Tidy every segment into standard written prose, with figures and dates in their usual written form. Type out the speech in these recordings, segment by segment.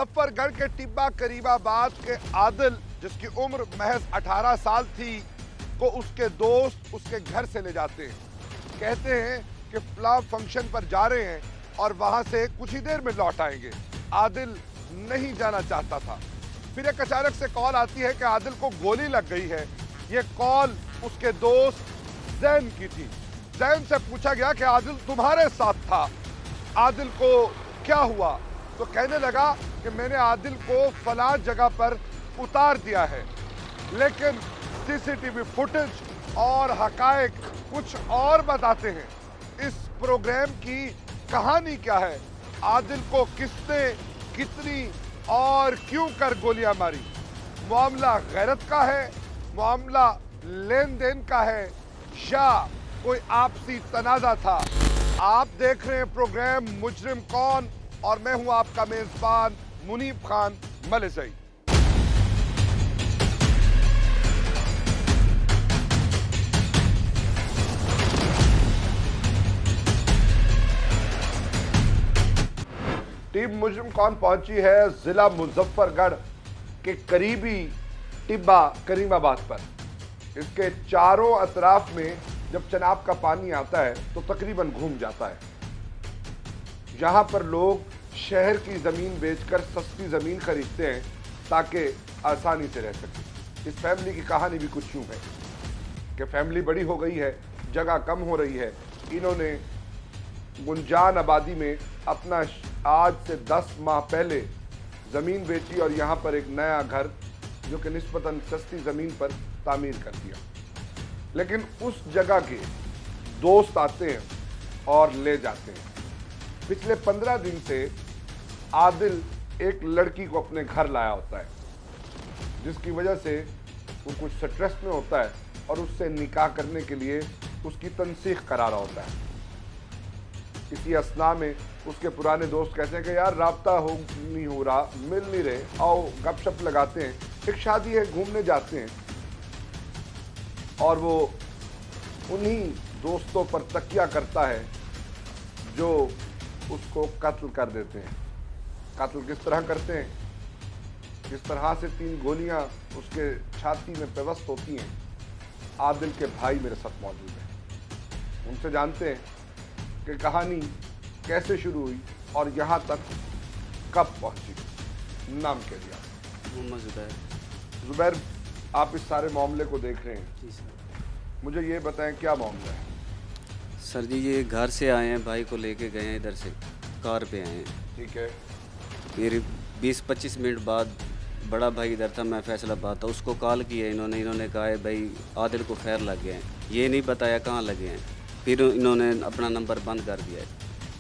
मुजफ्फरगढ़ के टिब्बा करीमाबाद के आदिल, जिसकी उम्र महज 18 साल थी, को उसके दोस्त उसके घर से ले जाते हैं। कहते हैं कि फला फंक्शन पर जा रहे हैं और वहां से कुछ ही देर में लौट आएंगे। आदिल नहीं जाना चाहता था। फिर एक अचानक से कॉल आती है कि आदिल को गोली लग गई है। ये कॉल उसके दोस्त जैन की थी। जैन से पूछा गया कि आदिल तुम्हारे साथ था, आदिल को क्या हुआ? तो कहने लगा कि मैंने आदिल को फला जगह पर उतार दिया है, लेकिन सीसीटीवी फुटेज और हकायक कुछ और बताते हैं। इस प्रोग्राम की कहानी क्या है? आदिल को किसने, कितनी और क्यों कर गोलियां मारी? मामला गैरत का है, मामला लेन देन का है, या कोई आपसी तनाजा था? आप देख रहे हैं प्रोग्राम मुजरिम कौन, और मैं हूं आपका मेजबान मुनीब खान मलिजई। टीम मुजरिम कौन पहुंची है जिला मुजफ्फरगढ़ के करीबी टिब्बा करीमाबाद पर। इसके चारों अतराफ में जब चनाब का पानी आता है तो तकरीबन घूम जाता है। यहां पर लोग शहर की जमीन बेचकर सस्ती जमीन खरीदते हैं ताकि आसानी से रह सके। इस फैमिली की कहानी भी कुछ यूं है कि फैमिली बड़ी हो गई है, जगह कम हो रही है। इन्होंने गुंजान आबादी में अपना आज से 10 माह पहले ज़मीन बेची और यहाँ पर एक नया घर जो कि निस्बतन सस्ती ज़मीन पर तामीर कर दिया। लेकिन उस जगह के दोस्त आते हैं और ले जाते हैं। पिछले 15 दिन से आदिल एक लड़की को अपने घर लाया होता है, जिसकी वजह से वो कुछ स्ट्रेस में होता है और उससे निकाह करने के लिए उसकी तनसीख करा रहा होता है। इसी असना में उसके पुराने दोस्त कहते हैं कि यार राब्ता नहीं हो रहा, मिल नहीं रहे, आओ गपशप लगाते हैं, एक शादी है, घूमने जाते हैं। और वो उन्हीं दोस्तों पर तकिया करता है जो उसको कत्ल कर देते हैं। कत्ल किस तरह करते हैं? किस तरह से 3 गोलियां उसके छाती में पेवस्त होती हैं। आदिल के भाई मेरे साथ मौजूद हैं, उनसे जानते हैं कि कहानी कैसे शुरू हुई और यहाँ तक कब पहुँची। नाम क्या दिया? मोहम्मद जुबैर। जुबैर, आप इस सारे मामले को देख रहे हैं, जी सर। मुझे ये बताएं क्या मामला है? सर जी, ये घर से आए हैं, भाई को लेके गए हैं, इधर से कार पे आए हैं। ठीक है। फिर 20-25 मिनट बाद बड़ा भाई इधर था, मैं फैसलाबाद था, उसको कॉल किया इन्होंने कहा है भाई आदिल को खैर लग गए हैं। ये नहीं बताया कहाँ लगे हैं। फिर इन्होंने अपना नंबर बंद कर दिया है।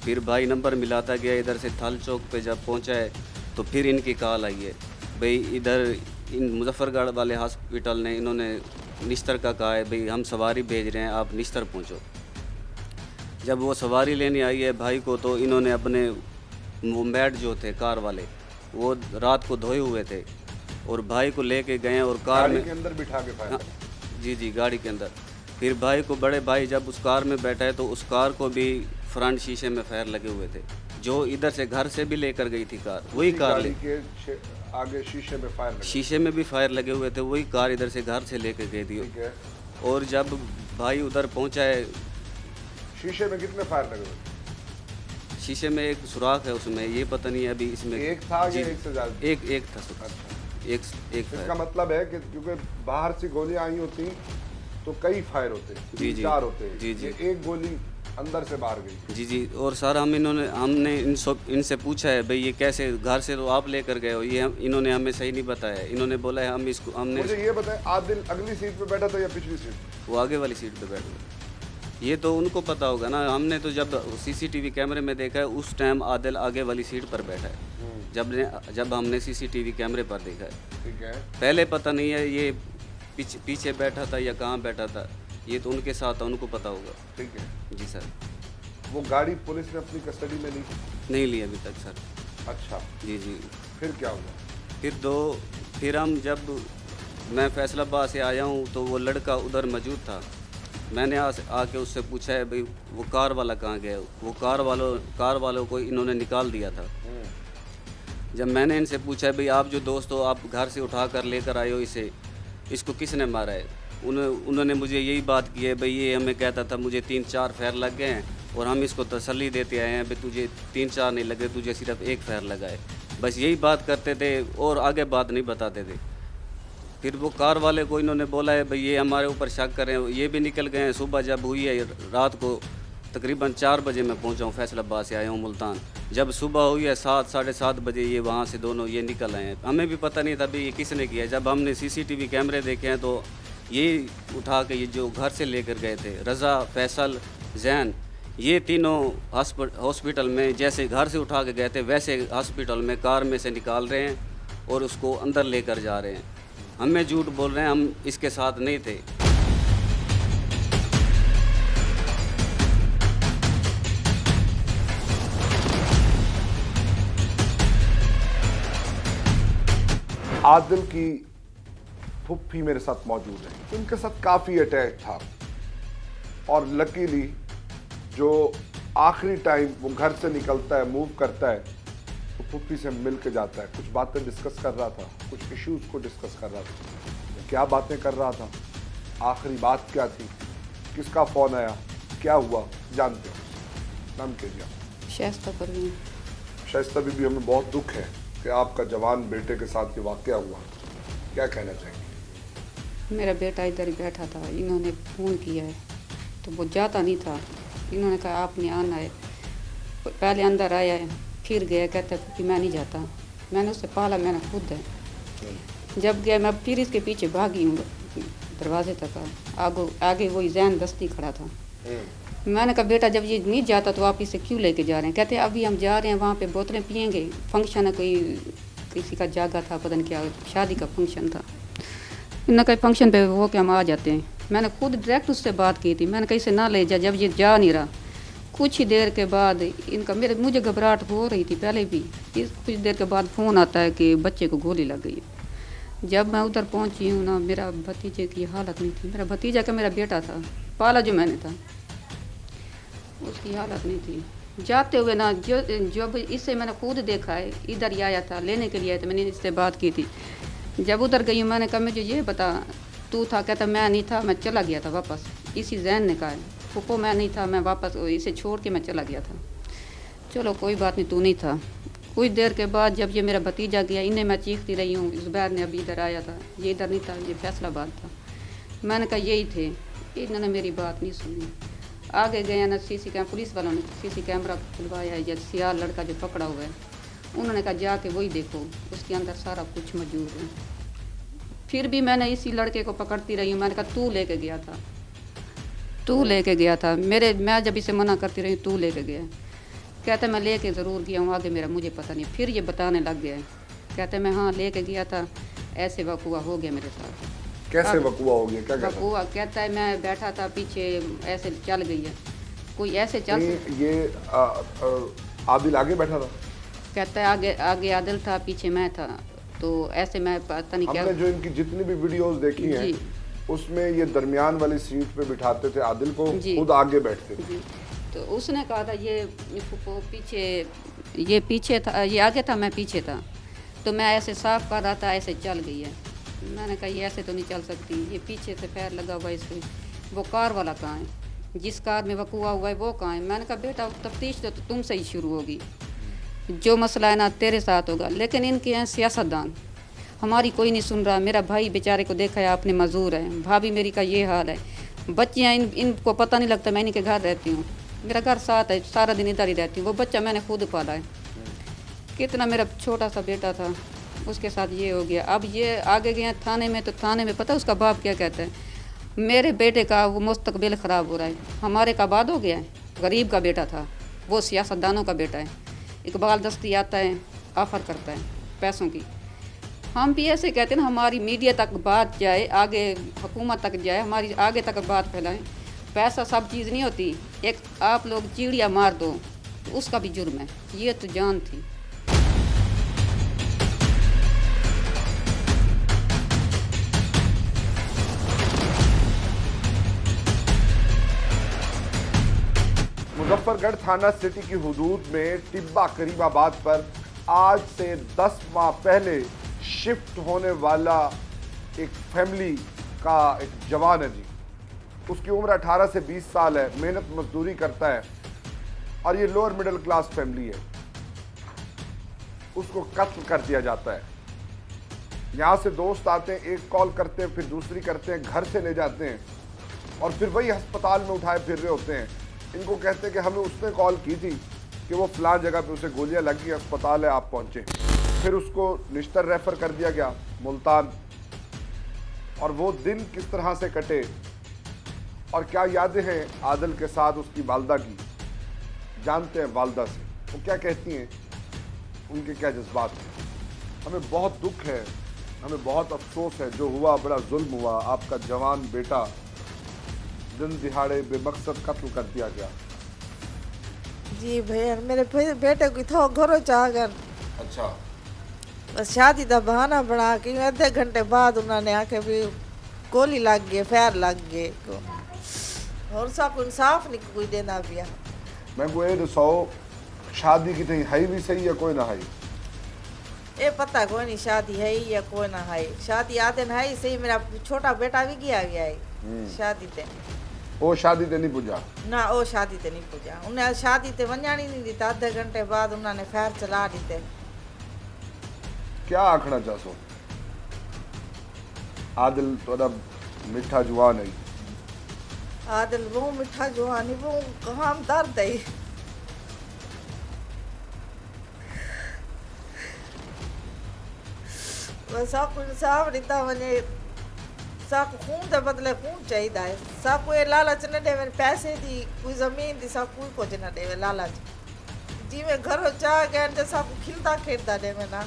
फिर भाई नंबर मिलाता गया, इधर से थल चौक पे जब पहुंचा है तो फिर इनकी कॉल आई है भाई इधर इन मुजफ्फरगढ़ वाले हॉस्पिटल ने इन्होंने निश्तर का कहा है भाई हम सवारी भेज रहे हैं, आप निश्तर पहुंचो। जब वो सवारी लेने आई है भाई को, तो इन्होंने अपने वो मैट जो थे कार वाले, वो रात को धोए हुए थे और भाई को लेके गए और कार में के अंदर बिठा के फायर। जी गाड़ी के अंदर। फिर भाई को, बड़े भाई जब उस कार में बैठा है तो उस कार को भी फ्रंट शीशे में फायर लगे हुए थे, जो इधर से घर से भी लेकर गई थी कार, वही कार के आगे शीशे में फायर लगे। शीशे में भी फायर लगे हुए थे, वही कार इधर से घर से लेकर गई थी। ठीक है। और जब भाई उधर पहुंचा है, शीशे में कितने फायर लगे हुए? शीशे में एक सुराख है, उसमें ये पता नहीं अभी इसमें एक था या एक से ज्यादा? एक था सर। अच्छा। एक इसका मतलब है कि क्योंकि बाहर से गोलियां आई होती तो कई फायर होते, जी 4 होते। जी। ये एक गोली अंदर से बाहर गई। जी। और सर हमने इनसे पूछा है भाई ये कैसे, घर से तो आप लेकर गए हो, ये इन्होंने हमें सही नहीं बताया। इन्होंने बोला है हमने मुझे ये बताएं, आदिल अगली सीट पे बैठा था या पिछली सीट? वो आगे वाली सीट पे बैठ गए। ये तो उनको पता होगा ना, हमने तो जब सीसीटीवी कैमरे में देखा है उस टाइम आदिल आगे वाली सीट पर बैठा है, जब हमने सीसीटीवी कैमरे पर देखा है। ठीक है। पहले पता नहीं है ये पीछे बैठा था या कहाँ बैठा था, ये तो उनके साथ था, उनको पता होगा। ठीक है जी सर। वो गाड़ी पुलिस ने अपनी कस्टडी में ली? नहीं ली अभी तक सर। अच्छा। जी। फिर क्या हुआ? फिर हम जब मैं फैसलाबाद से आया हूँ तो वो लड़का उधर मौजूद था। मैंने आके उससे पूछा है भाई वो कार वाला कहाँ गया। वो कार वालों को इन्होंने निकाल दिया था। जब मैंने इनसे पूछा भाई आप जो दोस्त हो, आप घर से उठा कर लेकर आए हो इसे, इसको किसने मारा है? उन्होंने मुझे यही बात की है, भाई ये हमें कहता था मुझे 3-4 फैर लग गए हैं और हम इसको तसल्ली देते आए हैं भाई तुझे 3-4 नहीं लगे, तुझे सिर्फ 1 फैर लगा है। बस यही बात करते थे और आगे बात नहीं बताते थे। फिर वो कार वाले को इन्होंने बोला है भाई ये हमारे ऊपर शक करें, ये भी निकल गए हैं। सुबह जब हुई है रात को तकरीबन 4 बजे मैं पहुंचा हूँ, फैसलाबाद से आया हूँ मुल्तान। जब सुबह हुई है 7 साढ़े 7 बजे ये वहाँ से दोनों ये निकल आए हैं। हमें भी पता नहीं था भाई ये किसने किया है। जब हमने CCTV कैमरे देखे हैं तो ये उठा के ये जो घर से लेकर गए थे, रज़ा, फैसल, जैन, ये तीनों हॉस्पिटल में जैसे घर से उठा के गए थे वैसे हॉस्पिटल में कार में से निकाल रहे हैं और उसको अंदर लेकर जा रहे हैं। हमें झूठ बोल रहे हैं, हम इसके साथ नहीं थे। आदिल की फुफ्फी मेरे साथ मौजूद है, उनके साथ काफ़ी अटैच था और लकीली जो आखिरी टाइम वो घर से निकलता है, मूव करता है, तो फुफ्फी से मिल के जाता है। कुछ बातें डिस्कस कर रहा था, कुछ इश्यूज़ को डिस्कस कर रहा था। क्या बातें कर रहा था, आखिरी बात क्या थी, किसका फ़ोन आया, क्या हुआ, जानते हो। नाम कीजिए। शाइस्ता परवीन। शाइस्ता बीबी, हमें बहुत दुख है कि आपका जवान बेटे के साथ ये वाक़या हुआ, क्या कहना चाहेंगे? मेरा बेटा इधर ही बैठा था, इन्होंने फ़ोन किया है तो वो जाता नहीं था। इन्होंने कहा आपने आना है, पहले अंदर आया है फिर गया, कहता है कि मैं नहीं जाता, मैंने उससे पाला, मैंने खुद है। जब गया मैं फिर इसके पीछे भागी हूँ दरवाजे तक, आगे वही जैन दस्ती खड़ा था। मैंने कहा बेटा जब ये नहीं जाता तो आप इसे क्यों लेके जा रहे हैं? कहते अभी हम जा रहे हैं वहाँ पे बोतलें पियेंगे, फंक्शन है, कोई किसी का जागा था, पता नहीं क्या शादी का फंक्शन था। इन्होंने कहा फंक्शन पे हो के हम आ जाते हैं। मैंने खुद डायरेक्ट उससे बात की थी, मैंने कहा इसे ना ले जा। जब ये जा नहीं रहा, कुछ ही देर के बाद इनका मुझे घबराहट हो रही थी पहले भी, कुछ देर के बाद फ़ोन आता है कि बच्चे को गोली लग गई है। जब मैं उधर पहुंची हूँ ना, मेरा भतीजे की हालत नहीं थी। मेरा भतीजा का मेरा बेटा था, पाला जो मैंने था, उसकी हालत नहीं थी। जाते हुए ना जब इससे मैंने खुद देखा है, इधर ही आया था लेने के लिए आया था, मैंने इससे बात की थी। जब उधर गई हूँ मैंने कहा मुझे ये बता तू था? कहता मैं नहीं था, मैं चला गया था वापस। इसी जैन ने कहा है फूफो मैं नहीं था, मैं वापस इसे छोड़ के मैं चला गया था। चलो कोई बात नहीं, तू नहीं था। कुछ देर के बाद जब ये मेरा भतीजा गया, इन्हें मैं चीखती रही हूँ, ज़ुबैर ने अभी इधर आया था, ये इधर नहीं था, ये फैसलाबाद था। मैंने कहा यही थे, इन्होंने मेरी बात नहीं सुनी। आगे गया ना पुलिस वालों ने CC कैमरा खुलवाया है, जब सियार लड़का जो पकड़ा हुआ है, उन्होंने कहा जाके वही देखो, उसके अंदर सारा कुछ मौजूद है। फिर भी मैंने इसी लड़के को पकड़ती रही हूँ। मैंने कहा तू लेके गया था, तू लेके गया था। मैं जब इसे मना करती रही तू लेके गया। कहता मैं लेके ज़रूर गया हूँ, आगे मेरा मुझे पता नहीं। फिर ये बताने लग गया है, कहते मैं हाँ लेके गया था, ऐसे वक़ुआ हो गया मेरे साथ। कैसे वक़ुआ हो गया, क्या कहता है? वक़ुआ कहता है मैं बैठा था पीछे, ऐसे चल गई है, कोई ऐसे चल। ये आदिल आगे बैठा था? कहता है आगे आदिल था, पीछे मैं था, तो ऐसे मैं पता नहीं क्या। हमने जो इनकी जितनी भी वीडियोस देखी हैं उसमें ये दरमियान वाली सीट पे बिठाते थे आदिल को, खुद आगे बैठते थे। तो उसने कहा था ये पीछे, ये पीछे था, ये आगे था, मैं पीछे था, तो मैं ऐसे साफ कर रहा था, ऐसे चल गई है। मैंने कहा ये ऐसे तो नहीं चल सकती, ये पीछे से पैर लगा हुआ है इसके। वो कार वाला कहाँ है, जिस कार में वक़ुआ हुआ है वो कहाँ है? मैंने कहा बेटा तफ्तीश तो तुमसे ही शुरू होगी, जो मसला है ना तेरे साथ होगा। लेकिन इनके हैं सियासतदान, हमारी कोई नहीं सुन रहा। मेरा भाई बेचारे को देखा है आपने, मजदूर है, भाभी मेरी का ये हाल है, बच्चियाँ इनको पता नहीं लगता मैं इनके घर रहती हूँ, मेरा घर साथ है, सारा दिन इधर ही रहती हूँ। वो बच्चा मैंने खुद पाला है, कितना मेरा छोटा सा बेटा था, उसके साथ ये हो गया। अब ये आगे गए थाने में, तो थाने में पता उसका बाप क्या कहता है, मेरे बेटे का वो मुस्तकबिल ख़राब हो रहा है, हमारे का बाद हो गया है, गरीब का बेटा था, वो सियासतदानों का बेटा है, इकबाल दस्ती आता है, ऑफ़र करता है पैसों की। हम भी ऐसे कहते हैं ना, हमारी मीडिया तक बात जाए, आगे हुकूमत तक जाए, हमारी आगे तक बात फैलाएं। पैसा सब चीज़ नहीं होती, एक आप लोग चिड़िया मार दो तो उसका भी जुर्म है, ये तो जान थी। मुजफ्फरगढ़ थाना सिटी की हुदूद में टिब्बा करीमाबाद पर आज से 10 माह पहले शिफ्ट होने वाला एक फैमिली का एक जवान है जी। उसकी उम्र 18 से 20 साल है, मेहनत मजदूरी करता है और ये लोअर मिडिल क्लास फैमिली है। उसको कत्ल कर दिया जाता है। यहाँ से दोस्त आते हैं, एक कॉल करते हैं, फिर दूसरी करते हैं, घर से ले जाते हैं और फिर वही अस्पताल में उठाए फिर रहे होते हैं। इनको कहते हैं कि हमें उसने कॉल की थी कि वो फलां जगह पे उसे गोलियां लगी, अस्पताल है, आप पहुंचे। फिर उसको निश्तर रेफर कर दिया गया मुल्तान। और वो दिन किस तरह से कटे और क्या यादें हैं आदिल के साथ उसकी वालदा की, जानते हैं वालदा से वो क्या कहती हैं, उनके क्या जज्बात हैं। हमें बहुत दुख है, हमें बहुत अफसोस है, जो हुआ बड़ा जुल्म हुआ। आपका जवान बेटा दिन दिहाड़े बेमकसद कत्ल कर दिया गया। जी भैया, मेरे बेटे को था घरों चाहकर अच्छा, बस शादी का बहाना बना के आधे घंटे बाद उन्होंने आके भी गोली लग गई, फैर लग गए और सब इंसाफ नहीं कोई देना पिया। मैं को ये दसो शादी की थी है भी सही है कोई ना है? ये पता कोई नहीं शादी है या कोई ना है। शादी आते ना है सही, मेरा छोटा बेटा भी गया है शादी ते। वो शादी ते नहीं पुजा ना, वो शादी ते नहीं पुजा। उन्हें शादी ते वंजानी नहीं दी, आधे घंटे बाद उन्होंने फैर चला दीते। क्या आखना चाहो? आदिल थोड़ा मिठा जुआन है। आदिल वो मिठा जुआनी वो कहाँ दर्द है। सब इंसाफ रीता वने, सब खून दे बदले खून चाहिए है। सब कोई लालच न देवे पैसे दी, कोई जमीन दी, सब कोई कुछ न देवे लालच। जिमें घर चाह गए तो सब खिलता खेलता देवे ना।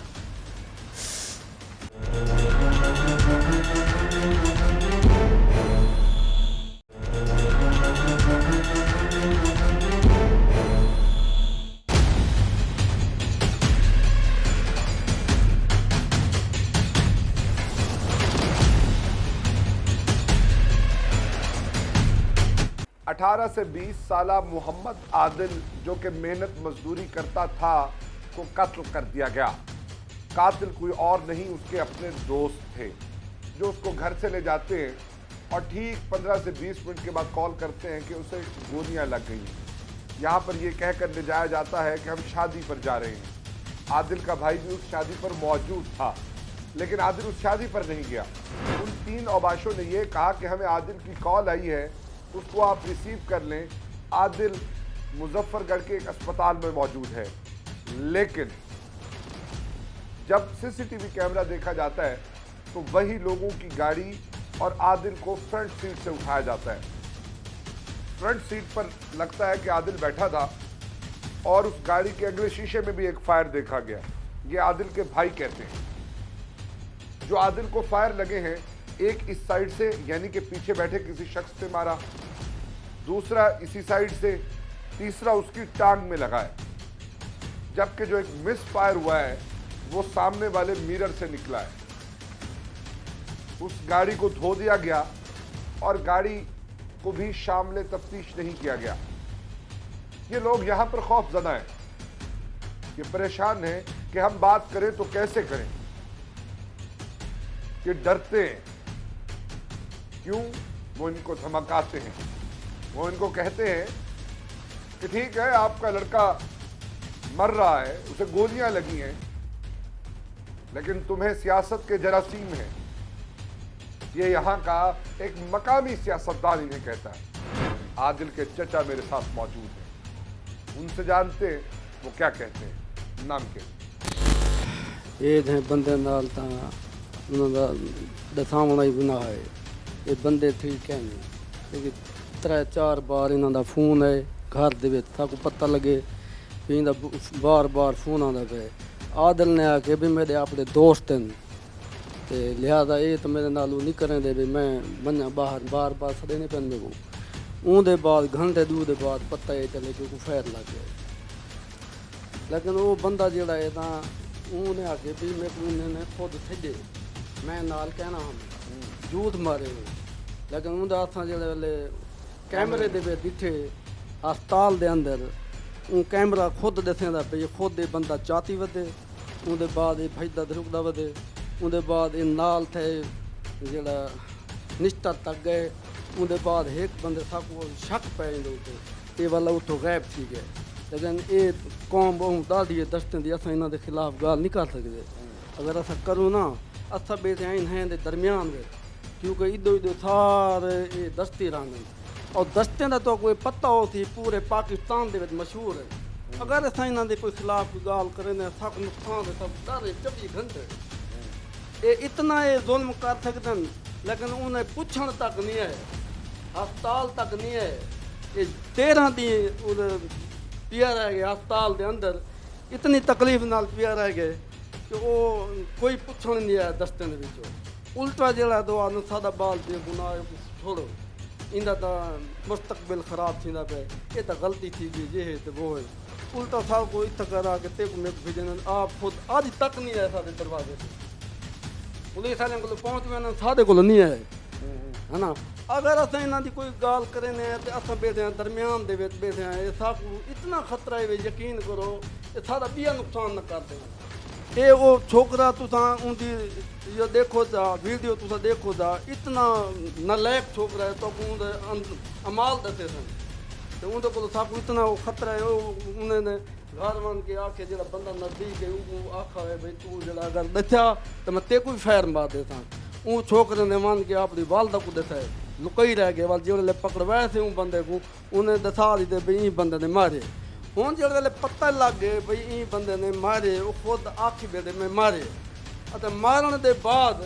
अठारह से 20 साला मोहम्मद आदिल जो कि मेहनत मजदूरी करता था को कत्ल कर दिया गया। कातिल कोई और नहीं, उसके अपने दोस्त थे जो उसको घर से ले जाते हैं और ठीक 15 से 20 मिनट के बाद कॉल करते हैं कि उसे गोलियां लग गई। यहाँ पर यह कहकर ले जाया जाता है कि हम शादी पर जा रहे हैं। आदिल का भाई भी उस शादी पर मौजूद था, लेकिन आदिल उस शादी पर नहीं गया। उन 3 औबाशों ने यह कहा कि हमें आदिल की कॉल आई है, उसको आप रिसीव कर लें। आदिल मुजफ्फरगढ़ के एक अस्पताल में मौजूद है। लेकिन जब सीसीटीवी कैमरा देखा जाता है तो वही लोगों की गाड़ी और आदिल को फ्रंट सीट से उठाया जाता है। फ्रंट सीट पर लगता है कि आदिल बैठा था और उस गाड़ी के अगले शीशे में भी एक फायर देखा गया। ये आदिल के भाई कहते हैं। जो आदिल को फायर लगे हैं, एक इस साइड से यानी कि पीछे बैठे किसी शख्स से मारा, दूसरा इसी साइड से, तीसरा उसकी टांग में लगा है। जबकि जो एक मिस फायर हुआ है वो सामने वाले मिरर से निकला है। उस गाड़ी को धो दिया गया और गाड़ी को भी शामिल तफ्तीश नहीं किया गया। ये लोग यहां पर खौफजदा हैं, ये परेशान हैं कि हम बात करें तो कैसे करें। ये डरते हैं। क्यों? वो इनको धमकाते हैं। वो इनको कहते हैं कि ठीक है, आपका लड़का मर रहा है, उसे गोलियां लगी हैं, लेकिन तुम्हें सियासत के जरासीम हैं। ये यहाँ का एक मकामी सियासतदान इन्हें कहता है। आदिल के चचा मेरे साथ मौजूद हैं, उनसे जानते हैं वो क्या कहते हैं। नाम के ਇਹ ਹੈ ਬੰਦੇ ਨਾਲ ਤਾਂ ਉਹਨਾਂ ਦਾ ਦਸਾਉਣਾ ਹੀ ਗੁਨਾਹ ਹੈ। ਇਹ ਬੰਦੇ ਠੀਕ ਹੈ ਨਹੀਂ ਕਿ 3-4 ਵਾਰ ਇਹਨਾਂ ਦਾ ਫੋਨ ਹੈ ਘਰ ਦੇ ਵਿੱਚ ਸਾਨੂੰ ਪਤਾ ਲੱਗੇ ਵੀ ਇਹਦਾ ਬਾਰ-ਬਾਰ ਫੋਨ ਆਉਂਦਾ ਪਿਆ। ਆਦਲ ਨੇ ਆ ਕੇ ਵੀ ਮੇਰੇ ਆਪਣੇ ਦੋਸਤ ਹਨ ਤੇ ਲਿਹਾਜ਼ਾ ਇਹ ਤਾਂ ਮੇਰੇ ਨਾਲ ਨਹੀਂ ਕਰਨ ਦੇ ਵੀ ਮੈਂ ਬੰਨਾ ਬਾਹਰ ਬਾਰ-ਬਾਰ ਸੜੇ ਨਹੀਂ ਪੈਂਦੇ ਕੋ। ਉਹਦੇ ਬਾਅਦ ਘੰਟੇ ਦੂ ਦੇ ਬਾਅਦ ਪਤਾ ਇਹ ਚੱਲੇ ਕਿ ਕੋਈ ਫੈਰ ਲੱਗ ਗਿਆ। ਲੇਕਿਨ ਉਹ ਬੰਦਾ ਜਿਹੜਾ ਹੈ ਤਾਂ ਉਹਨੇ ਆ ਕੇ ਵੀ ਮੇਰੇ ਨੇ ਖੁਦ ਛੱਡੇ, ਮੈਂ ਨਾਲ ਕਹਿਣਾ ਹਾਂ ਝੂਠ ਮਾਰੇ ਹੋਏ। ਲੇਕਿਨ ਉਹਦਾ ਹੱਥਾਂ ਜਿਹੜੇ ਵੇਲੇ ਕੈਮਰੇ ਦੇ ਵਿੱਚ ਦਿੱਥੇ ਹਸਪਤਾਲ ਦੇ ਅੰਦਰ ਉਹ ਕੈਮਰਾ ਖੁਦ ਦੱਸਦਾ ਪਈ, ਖੁਦ ਇਹ ਬੰਦਾ ਚਾਤੀ ਵਧੇ ਉਹਦੇ ਬਾਅਦ ਇਹ ਭਜਦਾ ਧਰੁਕਦਾ ਵਧੇ ਉਹਦੇ ਬਾਅਦ ਇਹ ਨਾਲ ਥੇ ਜਿਹੜਾ ਨਿਸ਼ਟਰ ਤੱਕ ਗਏ ਉਹਦੇ ਬਾਅਦ ਇੱਕ ਬੰਦੇ ਸਾਕੂ ਸ਼ੱਕ ਪੈ ਜਾਂਦੇ ਉੱਤੇ ਇਹ ਵਾਲਾ ਉੱਥੋਂ ਗਾਇਬ ਥी गए लेकिन ये कौम बहुत ॾाढी दस्तें दी असां इन्हां दे खिलाफ ॻाल्हि नहीं कर सकदे अगर असां करूँ ना असां ॿिए ते आहिनि हैं दे दरमियान दे क्योंकि इधो इधो सारे ये दस्ती रहंदे और दस्तें दा तो कोई पता हो थी पूरे पाकिस्तान दे विच मशहूर है अगर असां इन्हां दे कोई खिलाफ कोई ॻाल्हि करें ने असां नुकसान है सब डर 24 घंटे ये इतना ये जुल्म कर सकते हैं लेकिन उन्हें पुछण तक नहीं है हस्पताल तक नहीं है ये 13 दी पिया रह गए हस्पताल के अंदर इतनी तकलीफ नाल पिया रह गए कि वो कोई पुछण नहीं आया दस्तें दे विचों उल्टा जिहड़ा दो आदमी सादा बाल दे गुनाह छोड़ो इंदा तो मुस्तकबिल खराब थींदा पे ये तो गलती थी गई ये है तो वो है उल्टा साहब को इतना करा के ते को मेरे भेजन आप खुद आज तक नहीं आया सादे दरवाजे से पुलिस वाले को पहुंच में सादे को नहीं आए है ना अगर असां इन्हां दी कोई ॻाल्हि करे ने ते असां बैठे हैं दरमियान दे विच बैठे हैं ये साकू इतना खतरा है यकीन करो ये सारा बिया नुकसान न कर देना ये वो छोकरा तुसां उनकी ये देखो जा वीडियो तुसां देखो जा इतना नालायक छोकरा है तो उनदे अमाल दसे सन ते उनदे कोल साकू इतना वो खतरा है उन्होंने घर वन के आके जरा बंदा नजदीक है वो आखा है भाई तू जरा अगर दस्या तो मैं ते कोई फैर मार देता वो छोकरे ने मान के अपनी वालदा को दसा है लुकई रह गए वाल जो पकड़वाए थे बंदे को उन्हें दसा दी थे भाई बंदे ने मारे हूँ जो पता लग गए भाई ई बंदे ने मारे वो खुद आखी बेटे में मारे अते मारन के बाद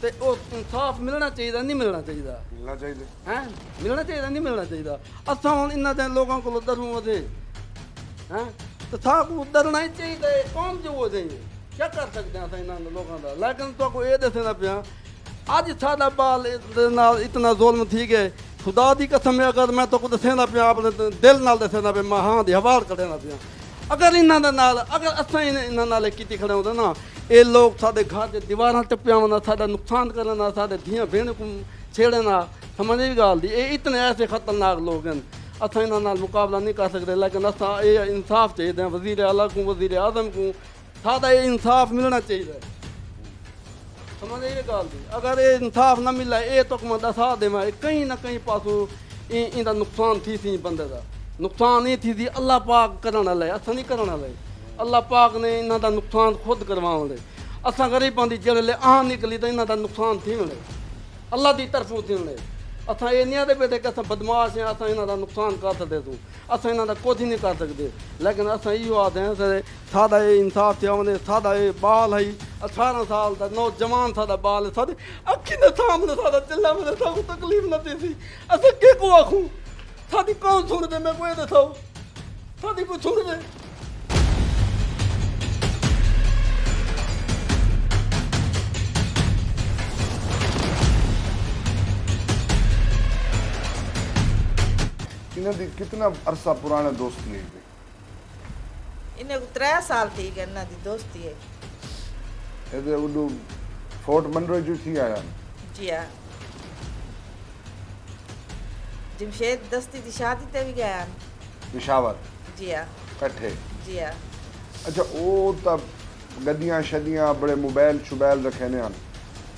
ते वो इंसाफ मिलना चाहिए नहीं मिलना चाहिए मिलना चाहिए हैं मिलना चाहिए नहीं मिलना चाहिए असा हूँ इन्हों दिन लोगों को डरूँ असे हैं तो था को डरना ही चाहिए कौन जो हो जाइए क्या कर सकते हैं अस इन्होंने लोगों का लेकिन तो को ये दसना पिया अज साडा बाल इतना जुल्म थी गए खुदा दी कसम है अगर मैं तो को दसेंदा पिया अपने दिल नाल दसेंदा पिया मैं हाँ दी हवाल करेंदा पिया अगर इन्हां दे नाल अगर असां इन्हां नाल कीती खड़े होंदे ना ये लोग साडे घर दे दीवारां टप्पिया वना साडा नुकसान करना साडे धियां भेण को छेड़ना समझ दी गाल दी ये इतने ऐसे खतरनाक लोग हैं असां इन्हां नाल मुकाबला नहीं कर सकते लेकिन असां ये इंसाफ चाहिए वज़ीर आला को वज़ीर आज़म को साडा ये इंसाफ मिलना चाहिए समझ ये गाल दी अगर ये इंसाफ न मिला ये तो मैं दसा देवा कहीं ना कहीं पासों इंदा नुकसान थी सी बंदे का नुकसान ये थी अल्लाह पाक करने वाले असा नहीं करने वाले अल्लाह पाक ने इन्हों का नुकसान खुद करवाने वाले असा गरीबों की जेल्ले आह निकली तो इन्हों का नुकसान थी मिले अल्लाह की तरफों थी मिले असा ये नहीं आते बेटे कि अस बदमाश हैं असा इन्हों का नुकसान कर सकते तू अस इन्हों का कुछ नहीं कर सकते लेकिन अस इो आते हैं सादा ये इंसाफ थे आने सादा ये बाल है 18 साल का नौजवान सादा बाल है सारे अखी के सामने सादा चिल्ला मेरे साकू तकलीफ न थी अस के को आखूँ सादी कौन सुन दे मैं कोई दसाओ सादी को सुन दे इन्हें कितना अरसा पुराना दोस्ती है इन्हें को 3 साल थी गए इन्हां दी दोस्ती है ये उडू फोर्ट मनरो जो थी आया जी हाँ जमशेद दस्ती की शादी ते भी गया पिशावर जी हाँ कट्ठे जी हाँ अच्छा वो तब गड्डियाँ शदियाँ बड़े मोबाइल शुबैल रखे ने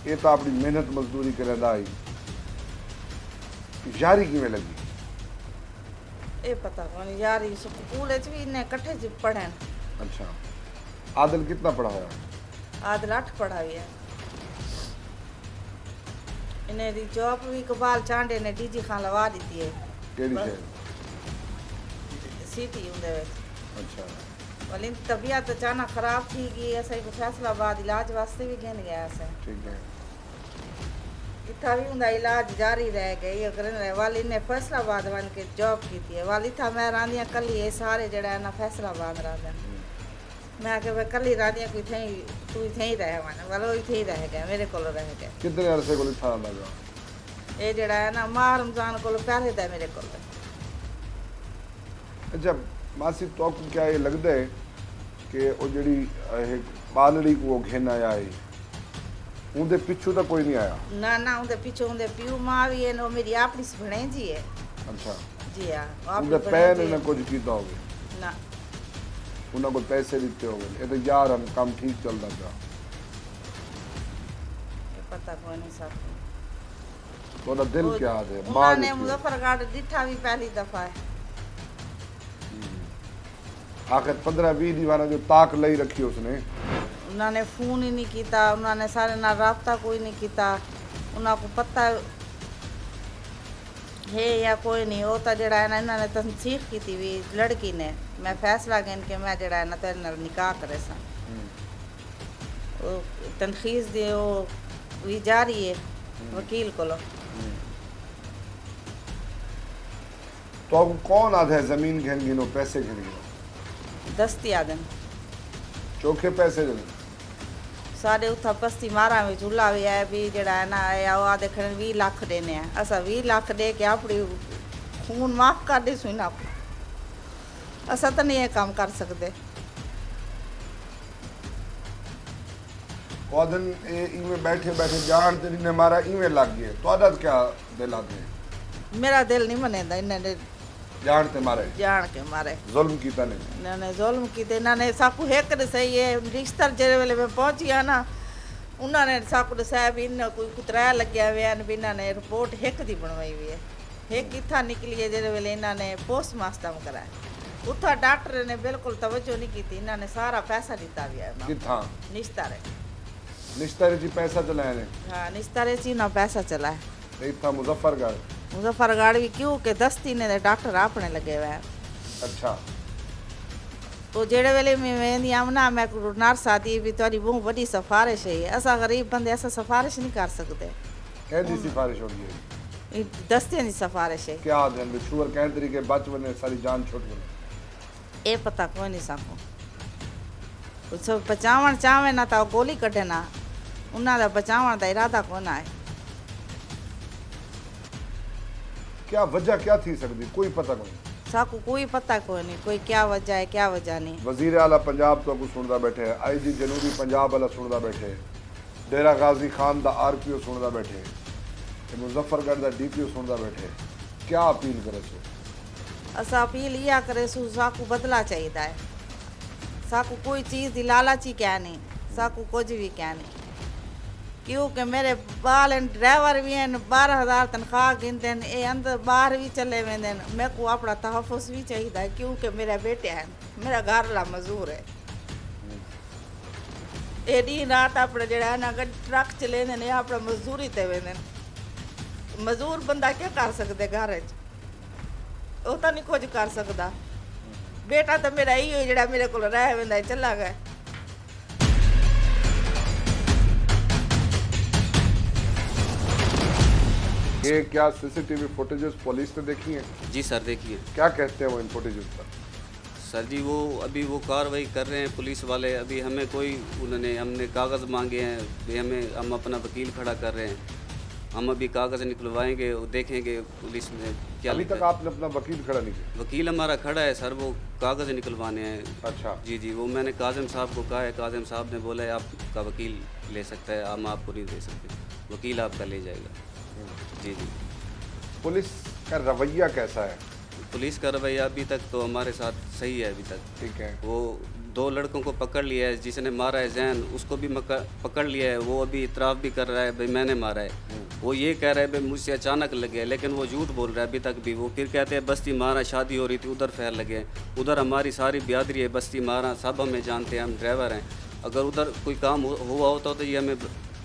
ये तो अपनी मेहनत मजदूरी करेंदा आई यारी किवें लगी ये पता कौन यार ये स्कूल भी इन्हें कट्ठे च पढ़न अच्छा आदिल कितना पढ़ा हुआ आदिल 8 पढ़ा हुआ है इन्हें दी जॉब भी कबाल चांडे ने डीजी खान लवा दी है केड़ी बस। शहर सिटी उनदे विच अच्छा वाली तबीयत अचानक खराब थी गई असां को फैसलाबाद इलाज वास्ते भी गिन गया असां ठीक है इतना भी उनका इलाज जारी रह गई अगर वाली ने फैसलाबाद वन के जॉब की थी वाली था मैं रानिया कल ये सारे जड़ा है ना फैसलाबाद रहा मैं आके भाई कल ही रानिया को इथे ही तू इथे ही रह वन वालो इथे ही रह गया मेरे को रह गया कितने अरसे को था लगा ये जड़ा है ना माह रमजान को पहले था मेरे को अच्छा मासी तो आपको क्या ये लगता है कि वो जड़ी बालड़ी को वो घेन आया है उनके पिछू तो कोई नहीं आया ना ना उनके पीछे उनके प्यू माँ भी है वो मेरी अपनी भणेजी है अच्छा जी हाँ उनके पैन ने कुछ कीता होगे ना उन्होंने को पैसे दिते हो गए, ये तो यार हम काम ठीक चलता था, ये पता कोई नहीं साकू तो दिल क्या है मां उन्होंने मुजफ्फरगढ़ डिठा भी पहली दफा है। आखिर 15-20 दीवाना जो ताक लई रखी उसने, उन्होंने फोन ही नहीं किया, उन्होंने सारे नाल राबता कोई नहीं किया, उन्होंने को पता है या कोई नहीं। वो तो जड़ा है ना इन्होंने तनसीख की थी भी लड़की ने, मैं फैसला गन के मैं जड़ा है ना तेरे नाल निकाह करे सा, वो तनखीस दे वो भी जारी है वकील को। तो अब कौन आधा है जमीन घेन गिनो पैसे घेन गिनो, दस्ती आदन चोखे पैसे जने सारे उथा पस्ती मारा में झूला भी है भी जड़ा है ना आया वो आदे खड़े 20 लाख देने हैं, असा 20 लाख दे के अपनी खून माफ कर दे सुना को, असा तो नहीं ये काम कर सकते। वो दिन इनमें बैठे बैठे जान तेरी ने मारा इनमें लग गए, तो आदत क्या दिला दे, मेरा दिल नहीं मनेदा इन्होंने जान ते मारे जान के मारे, जुल्म कीता ने, इन्होंने जुल्म किते, इन्होंने साकू हेक सही है रिश्तर जेरे वेले में पहुंच गया ना, उन्होंने साकू साहब इन कोई कुतरा लग्या हुआ है, इन्होंने रिपोर्ट हेक दी बनवाई हुई है, हेक इतना निकली है जेरे वेले इन्होंने पोस्टमार्टम कराया, उथा डॉक्टर ने बिल्कुल तवज्जो नहीं की, इन्होंने सारा पैसा दिता हुआ है किथा निस्तारे, निस्तारे जी पैसा चलाए ने, हाँ निस्तारे ची ना पैसा चला है। इतना मुजफ्फरगढ़, मुजफ्फरगढ़ भी क्यों के दस्ती ने डॉक्टर अपने लगे हुए हैं, अच्छा तो जेड़े वेले में वेंदी आमना मैं नर्स आती भी तुम्हारी बहुत बड़ी सिफारिश है, असा गरीब बंदे ऐसा सिफारिश नहीं कर सकते, कहती सिफारिश हो गई दस्ते की सिफारिश है, क्या आदन बिछुअर कह तरीके बच बने सारी जान छुट बने, ये पता कोई नहीं सको कुछ बचावन चाहे ना तो गोली कटे ना, उन्होंने बचावन का इरादा कोना है। क्या वजह क्या थी सकती कोई पता नहीं, साकू कोई पता कोई नहीं, कोई क्या वजह है क्या वजह नहीं। वजीर आला पंजाब तो कुछ सुनता बैठे, IG जनूबी पंजाब वाला सुनता बैठे, डेरा गाजी खान दा RPO सुनता बैठे, मुजफ्फरगढ़ दा DPO सुनता बैठे, क्या अपील करे सो? असा अपील यह करे सू साकू बदला चाहिए है, साकू कोई चीज़ दी लालच ही क्या नहीं, साकू कुछ भी क्या नहीं, क्योंकि मेरे बाल ड्राइवर भी हैं 12,000 तनख्वाह गिनते हैं, ये अंदर बाहर भी चले वेंदे हैं, मेरे को अपना तहफ़ुज़ भी चाहिए है, क्योंकि मेरा बेटे है, मेरा घर ला मजदूर है, ये दिन रात अपने जड़ा है ना अगर ट्रक चले ने अपना मजदूरी ते वेंदे, मजदूर बंदा क्या कर सकते घर च, वो तो नहीं कुछ कर सकता, बेटा तो मेरा ही जड़ा मेरे को रह वेंदा चला गया। ये क्या CCTV फुटेजेस पुलिस ने देखी हैं? जी सर देखिए क्या कहते हैं वो इन फुटेजेस पर? सर जी वो अभी वो कार्रवाई कर रहे हैं पुलिस वाले, अभी हमें कोई उन्होंने हमने कागज़ मांगे हैं, हम अपना वकील खड़ा कर रहे हैं, हम अभी कागज़ निकलवाएंगे और देखेंगे पुलिस में क्या अभी लिखा तक है। आपने अपना वकील खड़ा नहीं किया? वकील हमारा खड़ा है सर, वो कागज़ निकलवाने हैं। अच्छा जी जी वो मैंने काजिम साहब को कहा है, काजिम साहब ने बोला है आपका वकील ले सकता है, हम आपको नहीं दे सकते, वकील आपका ले जाएगा। जी जी पुलिस का रवैया कैसा है? पुलिस का रवैया अभी तक तो हमारे साथ सही है, अभी तक ठीक है, वो 2 लड़कों को पकड़ लिया है, जिसने मारा है जैन उसको भी पकड़ लिया है, वो अभी इतराफ़ भी कर रहा है भाई मैंने मारा है, वो ये कह रहा है भाई मुझसे अचानक लगे है, लेकिन वो झूठ बोल रहा है अभी तक भी। वो फिर कहते हैं बस्ती मारा शादी हो रही थी उधर फैल लगे हैं, उधर हमारी सारी बिरादरी है, बस्ती मारा सब हमें जानते हैं, हम ड्राइवर हैं, अगर उधर कोई काम हुआ होता तो ये हमें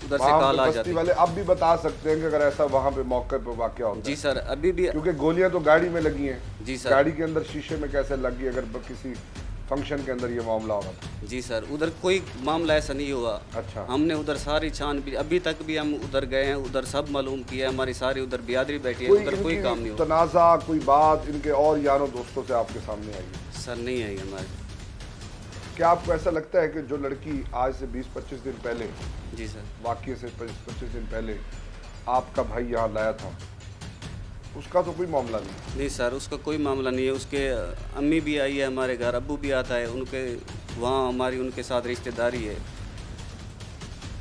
उधर से वहाँ कॉल पे आ बस्ती जाती। वाले अब भी बता सकते हैं कि अगर ऐसा वहाँ पे मौके पे वाकया होता जी है, सर अभी भी क्योंकि गोलियां तो गाड़ी में लगी हैं, जी सर गाड़ी के अंदर शीशे में कैसे लगी अगर किसी फंक्शन के अंदर ये मामला हो रहा था? जी सर उधर कोई मामला ऐसा नहीं हुआ। अच्छा हमने उधर सारी छान भी अभी तक भी हम उधर गए हैं, उधर सब मालूम किया है, हमारी सारी उधर बिरादरी बैठी है, उधर कोई काम नहीं हुआ। तनाज़ा कोई बात इनके और यारों दोस्तों से आपके सामने आई है? सर नहीं आई हमारे। क्या आपको ऐसा लगता है कि जो लड़की आज से 20-25 दिन पहले, जी सर वाकये से 25 दिन पहले आपका भाई यहाँ लाया था, उसका तो कोई मामला नहीं? नहीं सर उसका कोई मामला नहीं है, उसके अम्मी भी आई है हमारे घर, अब्बू भी आता है, उनके वहाँ हमारी उनके साथ रिश्तेदारी है।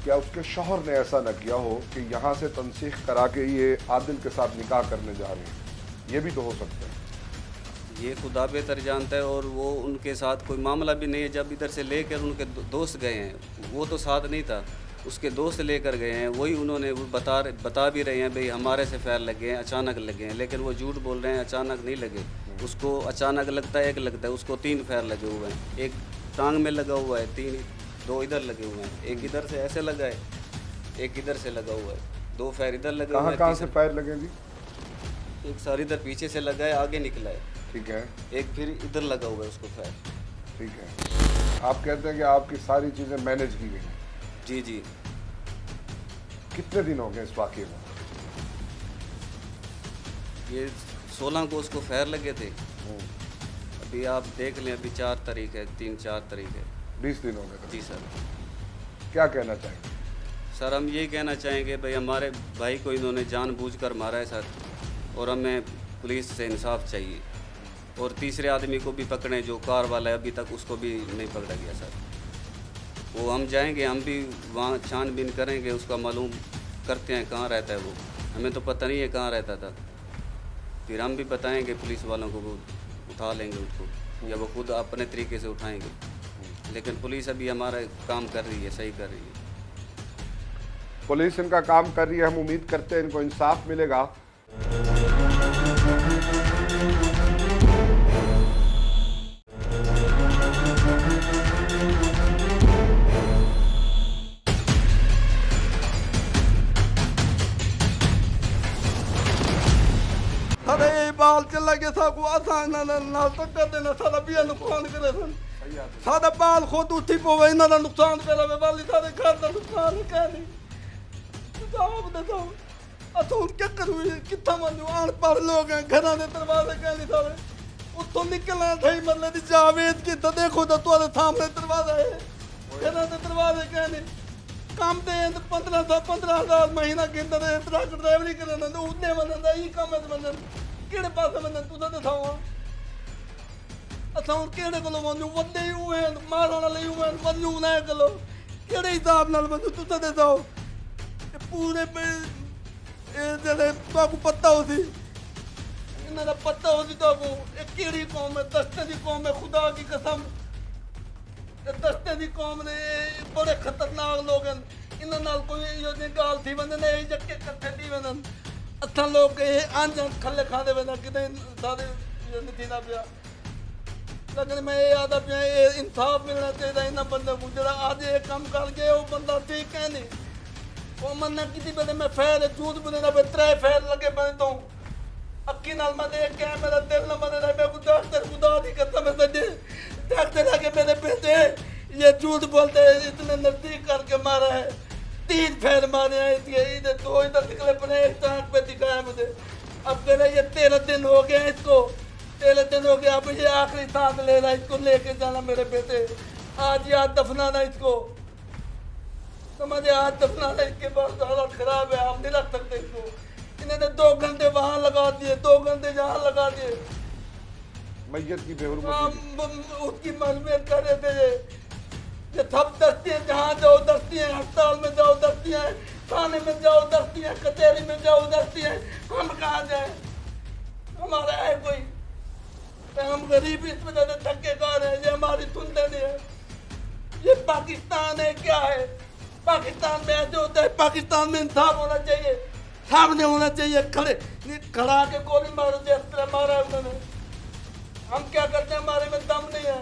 क्या उसके शौहर ने ऐसा न किया हो कि यहाँ से तनसीख करा के ये आदिल के साथ निकाह करने जा रहे हैं? ये भी तो हो सकता है। ये खुदा बेहतर जानता है, और वो उनके साथ कोई मामला भी नहीं है। जब इधर से लेकर उनके दोस्त गए हैं, वो तो साथ नहीं था, उसके दोस्त लेकर गए हैं, वही उन्होंने वो बता भी रहे हैं भाई हमारे से फैर लगे हैं, अचानक लगे हैं, लेकिन वो झूठ बोल रहे हैं, अचानक नहीं लगे। उसको अचानक लगता है, एक लगता है, उसको 3 फैर लगे हुए हैं। एक टांग में लगा हुआ है, 2 इधर लगे हुए हैं, एक इधर से ऐसे लगा है, एक इधर से लगा हुआ है, 2 फैर इधर लगे हुए हैं। कहाँ से पैर लगे जी? एक सार इधर पीछे से लगा है, आगे निकला है, ठीक है, एक फिर इधर लगा हुआ है उसको फैर। ठीक है। आप कहते हैं कि आपकी सारी चीज़ें मैनेज की गई हैं। जी जी। कितने दिन हो गए इस वाक़े में? ये 16 को उसको फैर लगे थे। अभी आप देख लें, अभी 4 तारीख है, 3-4 तारीख है। 20 दिन हो गए। जी सर। क्या कहना चाहेंगे? सर हम यही कहना चाहेंगे भाई हमारे भाई को इन्होंने जानबूझकर मारा है सर, और हमें पुलिस से इंसाफ चाहिए। और तीसरे आदमी को भी पकड़े जो कार वाला है, अभी तक उसको भी नहीं पकड़ा गया सर। वो हम जाएंगे, हम भी वहाँ छानबीन करेंगे, उसका मालूम करते हैं कहाँ रहता है वो। हमें तो पता नहीं है कहाँ रहता था, फिर हम भी बताएंगे पुलिस वालों को, वो उठा लेंगे उसको, या वो खुद अपने तरीके से उठाएंगे। लेकिन पुलिस अभी हमारा काम कर रही है, सही कर रही है। पुलिस इनका काम कर रही है, हम उम्मीद करते हैं इनको इंसाफ मिलेगा। सारे बाल चला के साकू आसान ना टक्कर देना, सारा बिया नुकसान करे सन। सादा बाल खुद उठी पोवे, इन्हां दा नुकसान करे वाली, सारे घर दा नुकसान कहनी। जवाब दे दो, असूं क्या करूं? कित्था मनू अनपढ़ लोग हैं, घरां दे दरवाजे कहनी सारे उत्थों निकलना सही मतलब दी जावेद की तो देखो तो तुम्हारे सामने दरवाजा है, घरां दे दरवाजे कहनी। काम दे 15,000 महीना गिनदा दे, ट्रक ड्राइवरी करना ते उन्ने मनन दा ई काम है मनन। केड़े पासे मनन तू तो दसावा? असां केड़े कोलो वनु वड्डे ही हुए मारन वाले हुए वनु ना कलो, केड़े हिसाब नाल वनु तू तो दसाओ? ये पूरे ए जड़े ताकू पता होसी, इन्हां दा पता होसी ताकू ए केड़ी कौम है, दस्ते दी कौम है, खुदा की कसम। दस्ते दी कौम ने बड़े खतरनाक लोग हैं, इन्हां नाल कोई यो दी गाल थी वंदे ने जक्के कट्ठे दी वंदन। अथा लोग ये आंज खल्ले खांदे वंदन, किते सारे यो नहीं थींदा पिया। लेकिन मैं ये आदा पिया, ये इंसाफ मिलना चाहिए इन्हां बंदे को जड़ा आज ये काम कर गए, वो बंदा ठीक है नहीं। वो मन्ना किसी बंदे में फैर झूठ बोले ना, 3 फैर लगे बने तो अक्की नाल मैं देख के मेरा दिल न मने रहा। मैं कुछ डॉक्टर खुदा दी कसम है सच्चे, डॉक्टर आके मेरे बेटे ये झूठ बोलते हैं, इतने नजदीक करके मारा है, 3 फैर मारे हैं, इधर 2 इधर निकले पड़े, एक टांग पे दिखाया मुझे। अब कह रहे ये 13 दिन हो गए इसको, 13 दिन हो गया, अब ये आखिरी सांस ले रहा है, इसको लेके जाना मेरे बेटे, आज याद दफनाना इसको, समझे, आज दफनाना। इसके बाद हालत खराब है, हम नहीं रख सकते इसको। इन्होंने 2 घंटे वहां लगा दिए, 2 घंटे यहाँ लगा दिए, मैयत की बेहुरमती उसकी मजबूत कर रहे थे। ये सब दस्ती है, जहाँ जाओ दस्ती है, अस्पताल में जाओ दस्ती है, थाने में जाओ दस्ती है, कचहरी में जाओ दस्ती है। हम कहाँ जाए? हमारा है कोई? हम गरीब इस वजह से धक्के खा रहे हैं, ये हमारी सुनते नहीं है। ये पाकिस्तान है क्या है? पाकिस्तान में ऐसे होता है, पाकिस्तान में इंसाफ होना चाहिए, सामने होना चाहिए, खड़ा के गोली मारो जिस तरह मारा है उन्होंने। हम क्या करते हैं? हमारे में दम नहीं है,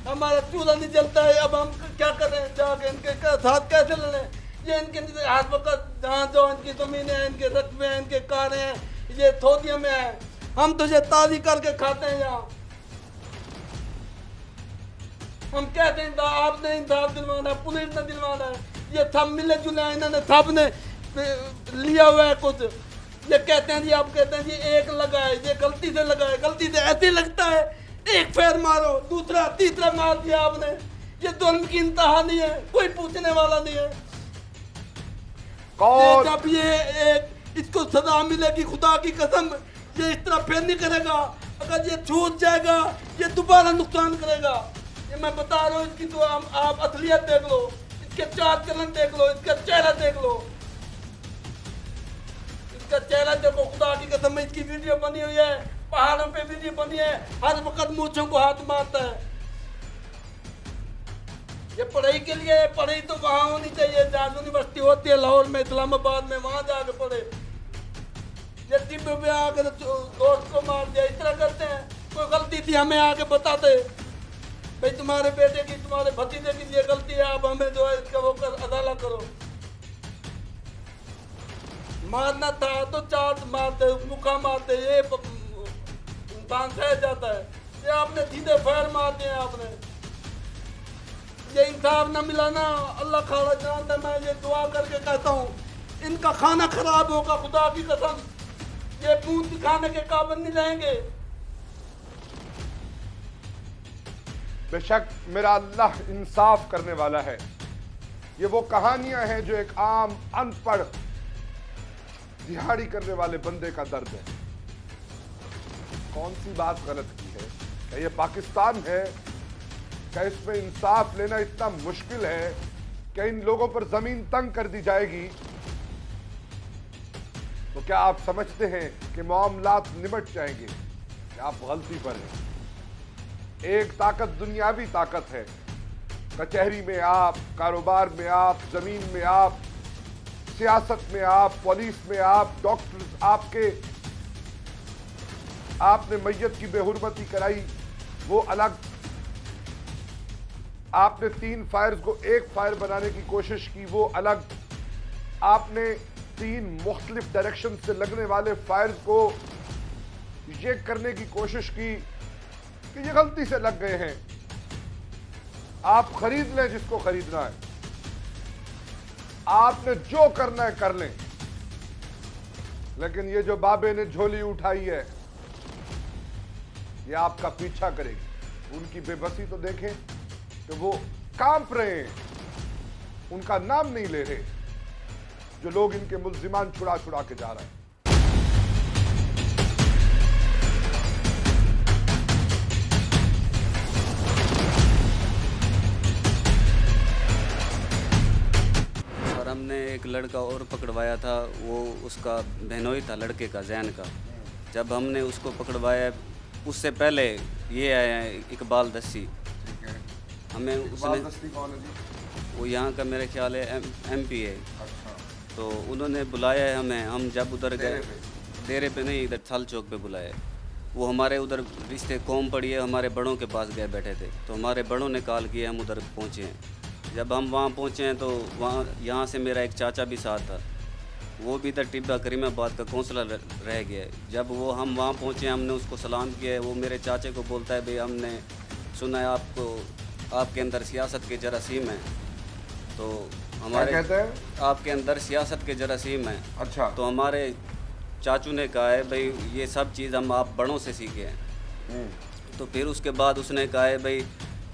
हमारा चूल्हा नहीं जलता है। अब हम क्या कर रहे हैं? जाके इनके साथ कैसे लड़े? ये इनके हाथ वक्त जहाँ जाओ इनकी जमीनें हैं, इनके रकबे हैं, इनके कारें हैं, ये थोदियों में है। हम तो ये ताजी करके खाते हैं यहाँ। हम कहते हैं आपने इंसाफ दिलवाना है, पुलिस ने दिलवाना है, ये सब मिले जुले हैं, इन्होंने सब ने लिया हुआ है कुछ। ये कहते हैं जी, आप कहते हैं जी 1 लगा है, ये गलती से लगा है, गलती से ऐसे लगता है, 1 फेर मारो, दूसरा तीसरा मार दिया आपने। ये जुल्म की इंतहा नहीं है, कोई पूछने वाला नहीं है। कौन? जब ये एक इसको सजा मिलेगी, खुदा की कसम ये इस तरह फिर नहीं करेगा। अगर ये छूट जाएगा, ये दोबारा नुकसान करेगा। ये मैं बता रहा हूँ, इसकी तो आप असलियत देख लो, इसके चाल चलन देख लो, इसका चेहरा देख लो, इसका चेहरा देखो, खुदा की कसम में इसकी वीडियो बनी हुई है, पहाड़ों पे वीडियो बनी है, हर वक्त मूंछों को हाथ मारता है। ये पढ़ाई के लिए, पढ़ाई तो वहाँ होनी चाहिए जहाँ यूनिवर्सिटी होती है, लाहौर में, इस्लामाबाद में, वहाँ जाके पढ़े। ये टिब्बे में आकर दोस्त को मार दिया, इस तरह करते हैं। कोई गलती थी हमें आके बताते, भाई तुम्हारे बेटे की, तुम्हारे भतीजे की ये गलती है, आप हमें जो है इसका वो कर अदाला करो। मारना था तो चार मारते, मुखा मारते, ये इंसान सह जाता है। ये आपने सीधे फैर मार दिए आपने। ये इंसाफ न मिला ना, अल्लाह खाला जानता है। मैं ये दुआ करके कहता हूँ, इनका खाना खराब होगा, खुदा की कसम। ये मुंह दिखाने के काबिल नहीं रहेंगे। बेशक मेरा अल्लाह इंसाफ करने वाला है। ये वो कहानियां हैं जो एक आम अनपढ़ दिहाड़ी करने वाले बंदे का दर्द है। कौन सी बात गलत की है? क्या ये पाकिस्तान है? क्या इसमें इंसाफ लेना इतना मुश्किल है? क्या इन लोगों पर जमीन तंग कर दी जाएगी? तो क्या आप समझते हैं कि मामलात निमट जाएंगे? क्या आप गलती पर हैं? एक ताकत दुनियावी ताकत है। कचहरी में आप, कारोबार में आप, जमीन में आप, सियासत में आप, पुलिस में आप, डॉक्टर्स आपके, आपने मैयत की बेहुरमती कराई वो अलग, आपने 3 फायर्स को 1 फायर बनाने की कोशिश की वो अलग, आपने 3 मुख्तलिफ डायरेक्शन से लगने वाले फायर्स को ये करने की कोशिश की कि ये गलती से लग गए हैं। आप खरीद लें जिसको खरीदना है, आपने जो करना है कर लें, लेकिन ये जो बाबे ने झोली उठाई है ये आपका पीछा करेगी। उनकी बेबसी तो देखें कि वो कांप रहे हैं, उनका नाम नहीं ले रहे जो लोग इनके मुल्जिमान छुड़ा छुड़ा के जा रहे हैं। हमने एक लड़का और पकड़वाया था, वो उसका बहनोई था लड़के का, जैन का। जब हमने उसको पकड़वाया, उससे पहले ये आया है इकबाल दस्सी। ठीक है, हमें इकबाल उसने, दस्ती कौन है जी? वो यहाँ का मेरे ख्याल है MP है। अच्छा, तो उन्होंने बुलाया है हमें। हम जब उधर गए, डेरे पे? डेरे पे नहीं, इधर थाल चौक पे बुलाया। वो हमारे उधर रिश्ते कौम पड़ी है, हमारे बड़ों के पास गए बैठे थे, तो हमारे बड़ों ने कॉल किया, हम उधर पहुँचे हैं। जब हम वहाँ पहुँचे हैं तो वहाँ यहाँ से मेरा एक चाचा भी साथ था, वो भी इधर टिब्बा करीमाबाद का कौंसलर रह गया है। जब वो हम वहाँ पहुँचे, हमने उसको सलाम किया है। वो मेरे चाचे को बोलता है, भाई हमने सुना है आपको, आपके अंदर सियासत के जरासीम हैं। तो हमारे क्या कहते हैं? आपके अंदर सियासत के जरासीम हैं। अच्छा, तो हमारे चाचू ने कहा है, भाई ये सब चीज़ हम आप बड़ों से सीखे हैं। तो फिर उसके बाद उसने कहा है, भाई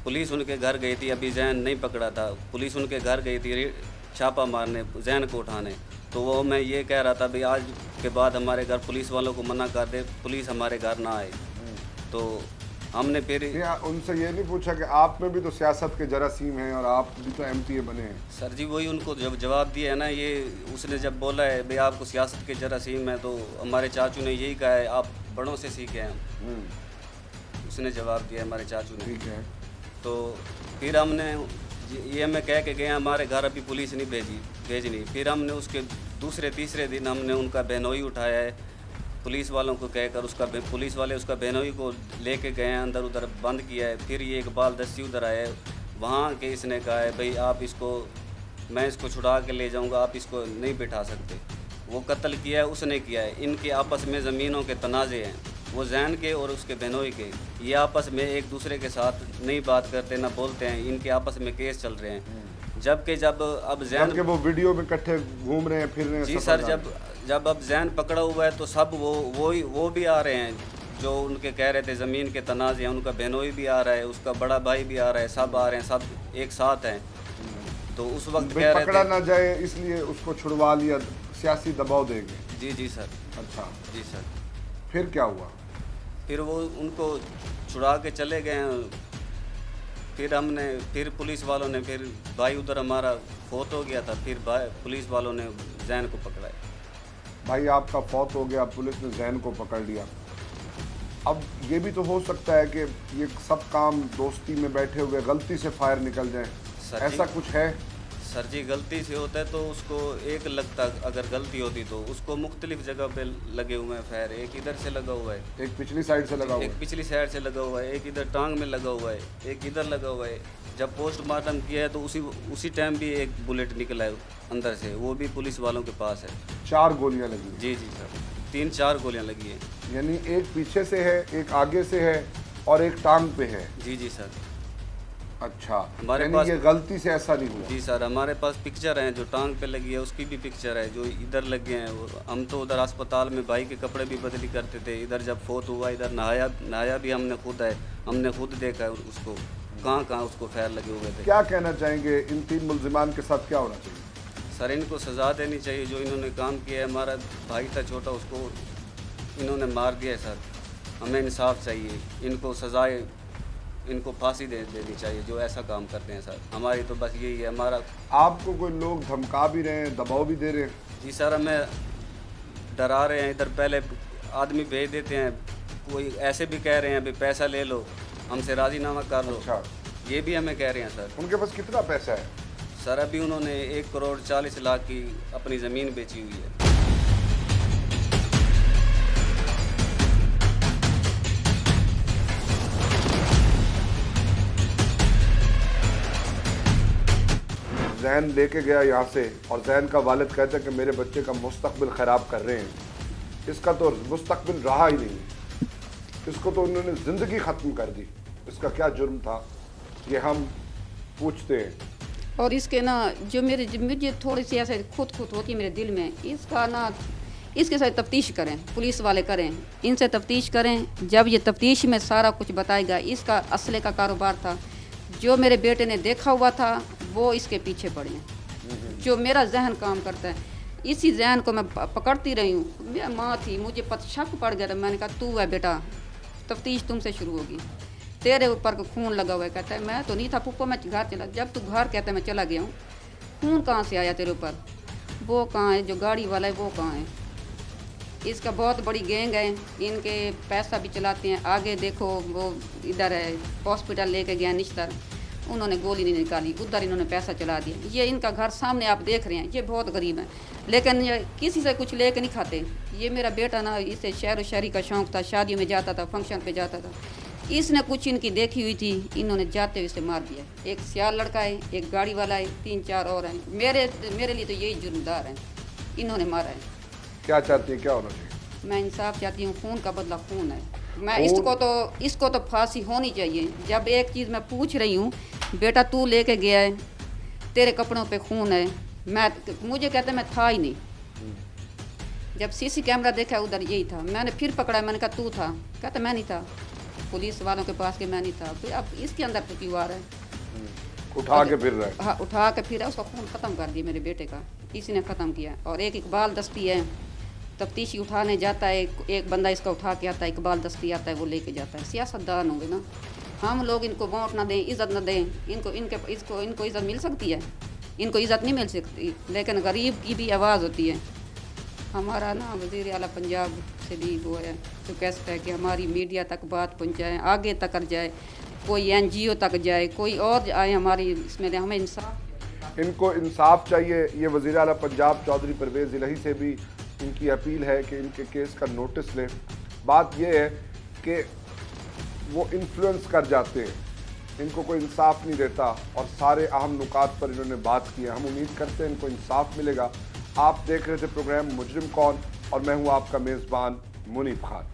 पुलिस उनके घर गई थी, अभी जैन नहीं पकड़ा था, पुलिस उनके घर गई थी छापा मारने, जैन को उठाने। तो वो मैं ये कह रहा था, भाई आज के बाद हमारे घर पुलिस वालों को मना कर दे, पुलिस हमारे घर ना आए। तो हमने फिर उनसे ये नहीं पूछा कि आप में भी तो सियासत के जरासीम हैं और आप भी तो MPA बने हैं? सर जी वही उनको जब जवाब दिया है ना, ये उसने जब बोला है भाई आपको सियासत के जरासीम है, तो हमारे चाचू ने यही कहा है आप बड़ों से सीखे हैं। उसने जवाब दिया हमारे चाचू ने। ठीक है, तो फिर हमने ये हमें कह के गए, हमारे घर अभी पुलिस नहीं भेजनी। फिर हमने उसके दूसरे तीसरे दिन हमने उनका बहनोई उठाया है, पुलिस वालों को कहकर पुलिस वाले उसका बहनोई को लेके गए हैं, अंदर उधर बंद किया है। फिर ये इकबाल दस्ती उधर आया है, वहाँ के इसने कहा है, भाई आप इसको, मैं इसको छुड़ा के ले जाऊँगा, आप इसको नहीं बिठा सकते। वो कत्ल किया है उसने किया है। इनके आपस में ज़मीनों के तनाज़े हैं, वो जैन के और उसके बहनोई के। ये आपस में एक दूसरे के साथ नहीं बात करते, ना बोलते हैं, इनके आपस में केस चल रहे हैं। जबकि जब अब जैन जबकि वो वीडियो में इकट्ठे घूम रहे हैं, फिर रहे हैं। जी सर, जब अब जैन पकड़ा हुआ है तो सब वो भी आ रहे हैं जो उनके कह रहे थे ज़मीन के तनाज़े हैं। उनका बहनोई भी आ रहा है, उसका बड़ा भाई भी आ रहा है, सब आ रहे हैं, सब एक साथ हैं। तो उस वक्त कह रहे पकड़ा थे ना जाए इसलिए उसको छुड़वा लिया, सियासी दबाव देंगे। जी सर। अच्छा, जी सर। फिर क्या हुआ? फिर वो उनको छुड़ा के चले गए हैं। फिर पुलिस वालों ने, फिर भाई उधर हमारा फौत हो गया था, फिर पुलिस वालों ने जैन को पकड़ा है। भाई आपका फौत हो गया, पुलिस ने जैन को पकड़ लिया, अब ये भी तो हो सकता है कि ये सब काम दोस्ती में बैठे हुए गलती से फायर निकल जाए, सर जी। ऐसा कुछ है? सर जी गलती से होता है तो उसको एक लगता, अगर गलती होती तो उसको मुख्तलिफ जगह पे लगे हुए हैं फायर। एक इधर से लगा हुआ है, एक पिछली साइड से लगा हुआ एक है। पिछली साइड से लगा हुआ है, एक इधर टांग में लगा हुआ है, एक इधर लगा हुआ है। जब पोस्टमार्टम किया है तो उसी टाइम भी एक बुलेट निकला है अंदर से, वो भी पुलिस वालों के पास है। 4 गोलियां लगी हैं। जी जी सर, 3-4 गोलियां लगी हैं। यानी एक पीछे से है, एक आगे से है और एक टांग पे है। जी जी सर। अच्छा, हमारे यानी पास- ये गलती से ऐसा नहीं हुआ। जी सर, हमारे पास पिक्चर हैं, जो टांग पे लगी है उसकी भी पिक्चर है, जो इधर लगे हैं। हम तो उधर अस्पताल में भाई के कपड़े भी बदली करते थे। इधर जब फोत हुआ इधर नहाया भी हमने खुद है, हमने खुद देखा है उसको, कहाँ उसको फायर लगे हुए थे। क्या कहना चाहेंगे इन 3 मुल्जिमान के साथ क्या होना चाहिए? सर इनको सज़ा देनी चाहिए, जो इन्होंने काम किया है। हमारा भाई था छोटा, उसको इन्होंने मार दिया है सर। हमें इंसाफ चाहिए, इनको सज़ाए, इनको फांसी देनी चाहिए जो ऐसा काम करते हैं सर। हमारी तो बस यही है। हमारा आपको कोई लोग धमका भी रहे हैं, दबाव भी दे रहे हैं? जी सर, हमें डरा रहे हैं। इधर पहले आदमी भेज देते हैं, कोई ऐसे भी कह रहे हैं अभी पैसा ले लो, हमसे राजीनामा कर लो। अच्छा, ये भी हमें कह रहे हैं सर। उनके पास कितना पैसा है? सर अभी उन्होंने 1 करोड़ 40 लाख की अपनी ज़मीन बेची हुई है। जैन लेके गया यहाँ से और जैन का वालिद कहता है कि मेरे बच्चे का मुस्तकबिल ख़राब कर रहे हैं। इसका तो मुस्तकबिल रहा ही नहीं, इसको तो उन्होंने ज़िंदगी ख़त्म कर दी। इसका क्या जुर्म था ये हम पूछते हैं। और इसके ना जो मुझे थोड़ी सी ऐसे खुद होती है मेरे दिल में, इसका ना इसके साथ तफ्तीश करें, पुलिस वाले करें, इनसे तफ्तीश करें। जब ये तफ्तीश में सारा कुछ बताएगा, इसका असले का कारोबार था, जो मेरे बेटे ने देखा हुआ था वो इसके पीछे पड़े हैं। जो मेरा जहन काम करता है, इसी जहन को मैं पकड़ती रही हूँ। मैं माँ थी, मुझे शक पड़ गया था। मैंने कहा तू है बेटा, तफ्तीश तुमसे शुरू होगी, तेरे ऊपर खून लगा हुआ है। कहता है मैं तो नहीं था पुप्पो, मैं घर चला। जब तू घर कहता है मैं चला गया हूँ, खून कहाँ से आया तेरे ऊपर? वो कहाँ है जो गाड़ी वाला है, वो कहाँ है? इसका बहुत बड़ी गैंग है, इनके पैसा भी चलाते हैं। आगे देखो वो इधर है, हॉस्पिटल लेके गया निश्तर, उन्होंने गोली नहीं निकाली, उधर इन्होंने पैसा चला दिया। ये इनका घर सामने आप देख रहे हैं, ये बहुत गरीब है, लेकिन ये किसी से कुछ लेके नहीं खाते। ये मेरा बेटा ना, इसे शहर व शहरी का शौक़ था, शादियों में जाता था, फंक्शन पे जाता था। इसने कुछ इनकी देखी हुई थी, इन्होंने जाते हुए इसे मार दिया। एक सियाल लड़का है, एक गाड़ी वाला है, 3-4 और हैं। मेरे लिए तो यही जुर्मदार हैं, इन्होंने मारा है। क्या चाहती है, क्या होना चाहिए? मैं इंसाफ चाहती हूँ, खून का बदला खून है। मैं खून- इसको तो फांसी होनी चाहिए। जब एक चीज़ मैं पूछ रही हूँ, बेटा तू लेके गया है, तेरे कपड़ों पे खून है, मुझे कहते मैं था ही नहीं। जब सीसी कैमरा देखा उधर यही था, मैंने फिर पकड़ा, मैंने कहा तू था? कहता मैं नहीं था। पुलिस वालों के पास के मैं नहीं था। फिर अब इसके अंदर तो क्यों आ रहा है? उठा के फिर रहे। हाँ, उठा के फिर उसका खून ख़त्म कर दिया मेरे बेटे का, इसी ने ख़त्म किया। और एक इकबाल दस्ती है, तफ्तीशी उठाने जाता है, एक बंदा इसका उठा के आता है, इकबाल दस्ती आता है, वो लेके जाता है। सियासतदान होंगे ना, हम लोग इनको वोट ना दें, इज़्ज़त ना दें, इनको इज़्ज़त मिल सकती है? इनको इज़्ज़त नहीं मिल सकती, लेकिन गरीब की भी आवाज़ होती है। हमारा ना वज़ीर आला पंजाब से भी वो है रिक्वेस्ट है कि हमारी मीडिया तक बात पहुँचाएँ, आगे तक कर जाए, कोई NGO तक जाए, कोई और आए हमारी इसमें, हमें इंसाफ। इनको इंसाफ चाहिए। ये वज़ीर आला पंजाब चौधरी परवेज़ इलाही से भी इनकी अपील है कि इनके केस का नोटिस लें। बात यह है कि वो इन्फ्लुएंस कर जाते हैं, इनको कोई इंसाफ नहीं देता और सारे अहम नुकात पर इन्होंने बात की है। हम उम्मीद करते हैं इनको इंसाफ मिलेगा। आप देख रहे थे प्रोग्राम मुजरिम कौन और मैं हूँ आपका मेज़बान मुनीब खान।